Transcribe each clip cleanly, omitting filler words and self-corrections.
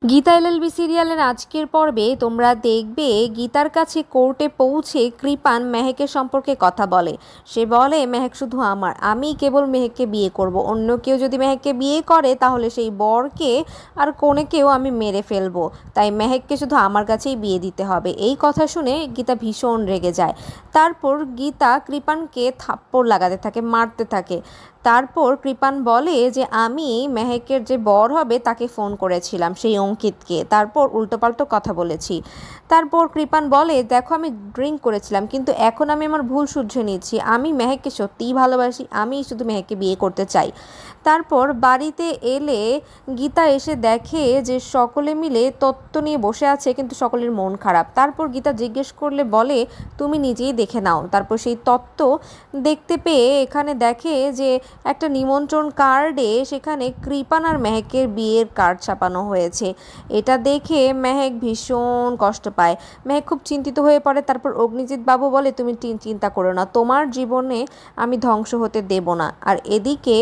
Gita LLB সিরিয়ালের আজকের পর্বে তোমরা দেখবে গীতার কাছে কোর্টে পৌঁছে কৃপান মেহেকের সম্পর্কে কথা বলে। সে বলে, মেহেক শুধু আমার, আমি কেবল মেহেককে বিয়ে করব, অন্য কেউ যদি মেহেককে বিয়ে করে তাহলে সেই বরকে আর কনেকেও আমি মেরে ফেলবো, তাই মেহেককে শুধু আমার কাছেই বিয়ে দিতে হবে। এই কথা শুনে গীতা ভীষণ রেগে যায়। তারপর গীতা কৃপানকে থাপ্পড় লাগাতে থাকে, মারতে থাকে। তারপর কৃপান বলে যে আমি মেহেকের যে বর হবে তাকে ফোন করেছিলাম, সেই অঙ্কিতকে, তারপর উল্টোপাল্টো কথা বলেছি। তারপর কৃপান বলে, দেখো আমি ড্রিঙ্ক করেছিলাম, কিন্তু এখন আমি আমার ভুল শুধরে নিচ্ছি, আমি মেহেককে সত্যিই ভালোবাসি, আমি শুধু মেহেককে বিয়ে করতে চাই। তারপর বাড়িতে এলে গীতা এসে দেখে যে সকলে মিলে তত্ত্ব নিয়ে বসে আছে, কিন্তু সকলের মন খারাপ। তারপর গীতা জিজ্ঞেস করলে বলে, তুমি নিজেই দেখে নাও। তারপর সেই তত্ত্ব দেখতে পেয়ে এখানে দেখে যে একটা নিমন্ত্রণ কার্ডে সেখানে কৃপান আর মেহেকের বিয়ের কার্ড ছাপানো হয়েছে। এটা দেখে মেহেক ভীষণ কষ্ট পায়, মেহেক খুব চিন্তিত হয়ে পড়ে। তারপর অগ্নিজিৎ বাবু বলে, তুমি চিন্তা করো না, তোমার জীবনে আমি ধ্বংস হতে দেব না। আর এদিকে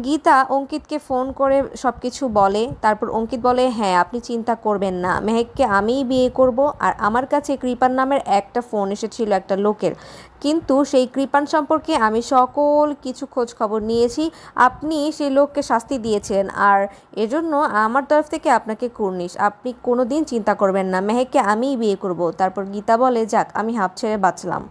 গীতা অঙ্কিতকে ফোন করে সব কিছু বলে। তারপর অঙ্কিত বলে, হ্যাঁ আপনি চিন্তা করবেন না, মেহেককে আমিই বিয়ে করব। আর আমার কাছে কৃপান নামের একটা ফোন এসেছিল একটা লোকের, কিন্তু সেই কৃপান সম্পর্কে আমি সকল কিছু খোঁজ খবর নিয়েছি, আপনি সেই লোককে শাস্তি দিয়েছিলেন, আর এজন্য আমার তরফ থেকে আপনাকে কুর্নিশ, আপনি কোনো দিন চিন্তা করবেন না, মেহেককে আমিই বিয়ে করব। তারপর গীতা বলে, যাক আমি হাঁপ ছেড়ে বাঁচলাম।